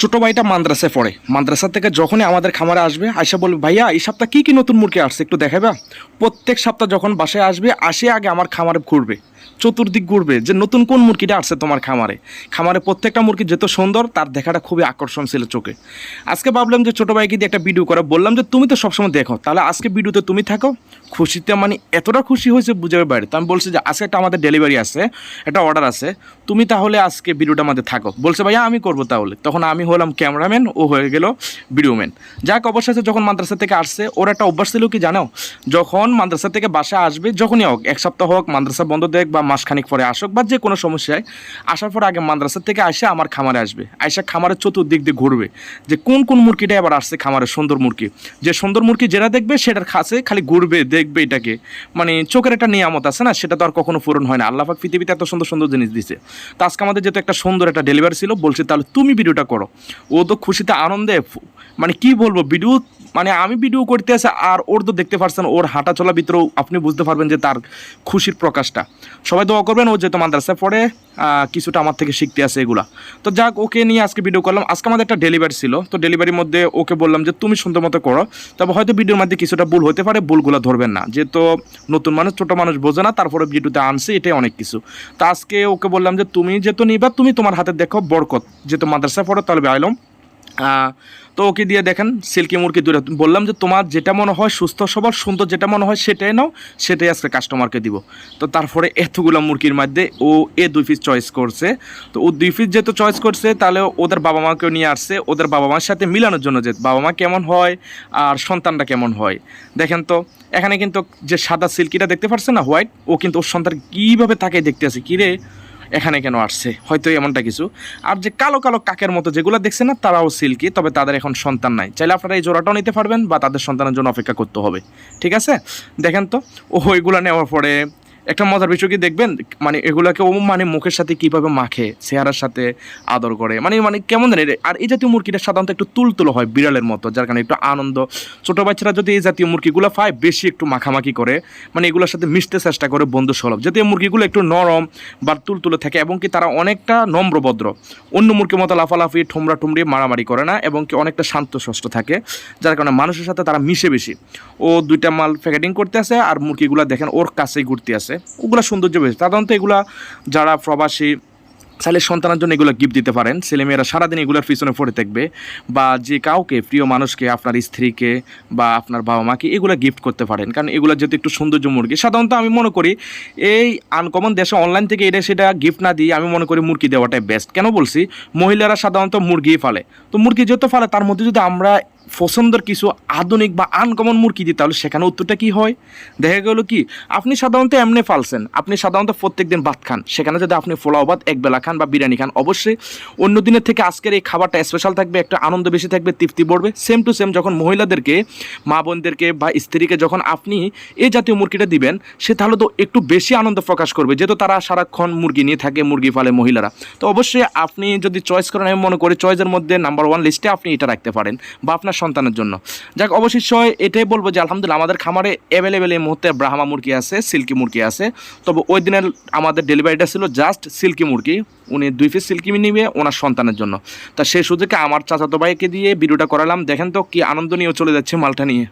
ছোট ভাইটা মাদ্রাসায় পড়ে। মাদ্রাসা থেকে যখনই আমাদের খামারে আসবে আয়সা বলবে, ভাইয়া এই সপ্তাহ কী কী নতুন মুরগি আসছে একটু দেখাবা। প্রত্যেক সপ্তাহ যখন বাসায় আসবে আসে আগে আমার খামারে ঘুরবে, চতুর্দিক ঘুরবে যে নতুন কোন মুরগিটা আসছে তোমার খামারে। খামারে প্রত্যেকটা মুরগি যত সুন্দর তার দেখাটা খুবই আকর্ষণ ছিল চোখে। আজকে ভাবলাম যে ছোটো ভাইকে দিয়ে একটা ভিডিও করে, বললাম যে তুমি তো সবসময় দেখো, তাহলে আজকে ভিডিওতে তুমি থাকো। খুশিতে মানে এতটা খুশি হয়েছে বুঝাবে বাইরে। তো আমি বলছি যে আজকে একটা আমাদের ডেলিভারি আছে, একটা অর্ডার আছে, তুমি তাহলে আজকে ভিডিওটা আমাদের থাকো। বলছে ভাইয়া আমি করবো তাহলে। তখন আমি হলাম ক্যামেরাম্যান, ও হয়ে গেল ভিডিওম্যান। যাক, অবশেষে যখন মাদ্রাসা থেকে আসছে, ওর একটা অভ্যাস ছিল কি জানো, যখন মাদ্রাসা থেকে বাসা আসবে, যখনই হোক, এক সপ্তাহ হোক, মাদ্রাসা বন্ধ দেখ বা মাসখানিক পরে আসুক বা যে কোনো সমস্যায় আসার পর আগে মাদ্রাসা থেকে আসে আমার খামারে আসবে, আইসা খামারের চতুর্দিক দিয়ে ঘুরবে যে কোন কোন মুরগিটা এবার আসছে খামারে, সুন্দর মুরগি। যে সুন্দর মুরগি যেটা দেখবে সেটার কাছে খালি ঘুরবে, দেখবে এটাকে। মানে চোখের একটা নিয়ামত আছে না, সেটা তো আর কখনো পূরণ হয় না। আল্লাহ পাক পৃথিবীতে এত সুন্দর সুন্দর জিনিস দিছে। তো আজকে আমাদের যেহেতু একটা সুন্দর একটা ডেলিভারি ছিল, বলছি তাহলে তুমি ভিডিওটা করো। ও তো খুশিতে আনন্দে মানে কি বলবো, ভিডিও মানে আমি ভিডিও করতে আসে আর ওর তো দেখতে পারছেন, ওর হাঁটা চলা ভিতরেও আপনি বুঝতে পারবেন যে তার খুশির প্রকাশটা। সবাই দোয়া করবেন, ও যেহেতু মাদ্রাসায় পড়ে কিছুটা আমার থেকে শিখতে আসে এগুলা। তো যাক, ওকে নিয়ে আজকে ভিডিও করলাম। আজকে আমাদের একটা ডেলিভারি ছিল, তো ডেলিভারির মধ্যে ওকে বললাম যে তুমি সুন্দর মতো করো। তবে হয়তো ভিডিওর মধ্যে কিছুটা ভুল হতে পারে, ভুলগুলো ধরবেন না, যেহেতু নতুন মানুষ, ছোটো মানুষ বোঝে না, তারপরে ভিডিওতে আনছে, এটাই অনেক কিছু। তো আজকে ওকে বললাম যে তুমি যেহেতু নিবা, তুমি তোমার হাতে দেখো বরকত, যেহেতু মাদ্রাসায় পড়ো তাহলে আইলাম। তো ওকে দিয়ে দেখেন সিল্কি মুরগি দুটো, বললাম যে তোমার যেটা মনে হয় সুস্থ সবল সুন্দর যেটা মনে হয় সেটাই নাও, সেটাই আজকে কাস্টমারকে দিব। তো তারপরে এতগুলো মুরগির মধ্যে ও 2 পিস চয়েস করছে। তো ও 2 পিস যেহেতু চয়েস করছে, তাহলে ওদের বাবা মাকেও নিয়ে আসছে, ওদের বাবা মার সাথে মিলানোর জন্য, যে বাবা মা কেমন হয় আর সন্তানটা কেমন হয়। দেখেন তো এখানে কিন্তু যে সাদা সিল্কিটা দেখতে পাচ্ছেন না, হোয়াইট, ও কিন্তু ওর সন্তান কীভাবে তাকে দেখতে আছে, কিরে এখানে কেন আসছে, হয়তো এমনটা কিছু। আর যে কালো কালো কাকের মতো যেগুলো দেখছেন না, তারাও সিল্কি, তবে তাদের এখন সন্তান নাই। চাইলে আপনারা এই জোড়াটাও নিতে পারবেন বা তাদের সন্তানের জন্য অপেক্ষা করতে হবে। ঠিক আছে, দেখেন তো ও ওইগুলো নেওয়ার পরে একটা মজার বিষয় কি দেখবেন, মানে এগুলাকে ও মানে মুখের সাথে কীভাবে মাখে, চেহারার সাথে আদর করে, মানে মানে কেমন জানি। আর এই জাতীয় মুরগিটা সাধারণত একটু তুলতুলো হয় বিড়ালের মতো, যার কারণে একটু আনন্দ। ছোটো বাচ্চারা যদি এই জাতীয় মুরগিগুলো পায়, বেশি একটু মাখামাখি করে, মানে এগুলোর সাথে মিশতে চেষ্টা করে, বন্ধু সুলভ। যদি এই মুরগিগুলো একটু নরম বা তুলতুলে থাকে এবং কি তারা অনেকটা নম্রভদ্র, অন্য মুরগির মতো লাফালাফি ঠুমরা ঠুমরি মারামারি করে না, এবং কি অনেকটা শান্তশিষ্ট থাকে, যার কারণে মানুষের সাথে তারা মিশে বেশি। ও 2টা মাল প্যাকেটিং করতে আসে, আর মুরগিগুলো দেখেন ওর কাছেই ঘুরতে আসে। ওগুলো সৌন্দর্য বেশি। সাধারণত এগুলা যারা প্রবাসী, চাইলে সন্তানের জন্য এগুলো গিফট দিতে পারেন। ছেলেমেয়েরা সারাদিন এগুলোর পিছনে পড়ে থাকবে, বা যে কাউকে প্রিয় মানুষকে, আপনার স্ত্রীকে বা আপনার বাবা মাকে এগুলো গিফট করতে পারেন, কারণ এগুলো যেহেতু একটু সৌন্দর্য মুরগি। সাধারণত আমি মনে করি এই আনকমন দেশে অনলাইন থেকে এটা সেটা গিফট না দিয়ে আমি মনে করি মুরগি দেওয়াটাই বেস্ট। কেন বলছি, মহিলারা সাধারণত মুরগি ফালে, তো মুরগি যেহেতু ফালে, তার মধ্যে যদি আমরা পছন্দের কিছু আধুনিক বা আনকমন মুরগি দিই, তাহলে সেখানে উত্তরটা কী হয়, দেখা গেল কি আপনি সাধারণত এমনি ফালছেন, আপনি সাধারণত প্রত্যেক দিন ভাত খান, সেখানে যদি আপনি পোলাও ভাত একবেলা খান বা বিরিয়ানি খান, অবশ্যই অন্য দিনের থেকে আজকের এই খাবারটা স্পেশাল থাকবে, একটা আনন্দ বেশি থাকবে, তৃপ্তি পড়বে। সেম টু সেম যখন মহিলাদেরকে, মা বোনদেরকে বা স্ত্রীকে যখন আপনি এই জাতীয় মুরগিটা দিবেন, সে তাহলে তো একটু বেশি আনন্দ প্রকাশ করবে, যেহেতু তারা সারাক্ষণ মুরগি নিয়ে থাকে, মুরগি ফালে মহিলারা। তো অবশ্যই আপনি যদি চয়েস করেন, আমি মনে করি চয়েসের মধ্যে নাম্বার 1 লিস্টে আপনি এটা রাখতে পারেন, বা আপনার সন্তানের জন্য। যাক, অবশ্যই এটাই বলবো যে আলহামদুলিল্লাহ আমাদের খামারে অ্যাভেলেবেল এই মুহূর্তে ব্রাহ্মা মুরগি আছে, সিল্কি মুরগি আছে। তবে ওই দিনের আমাদের ডেলিভারিটা ছিল জাস্ট সিল্কি মুরগি। উনি 2 পিস সিল্কি নিবে ওনার সন্তানের জন্য। তা সেই সুযোগে আমার চাচাতো ভাইকে দিয়ে ভিডিওটা করালাম। দেখেন তো কি আনন্দ নিয়ে চলে যাচ্ছে মালটা নিয়ে।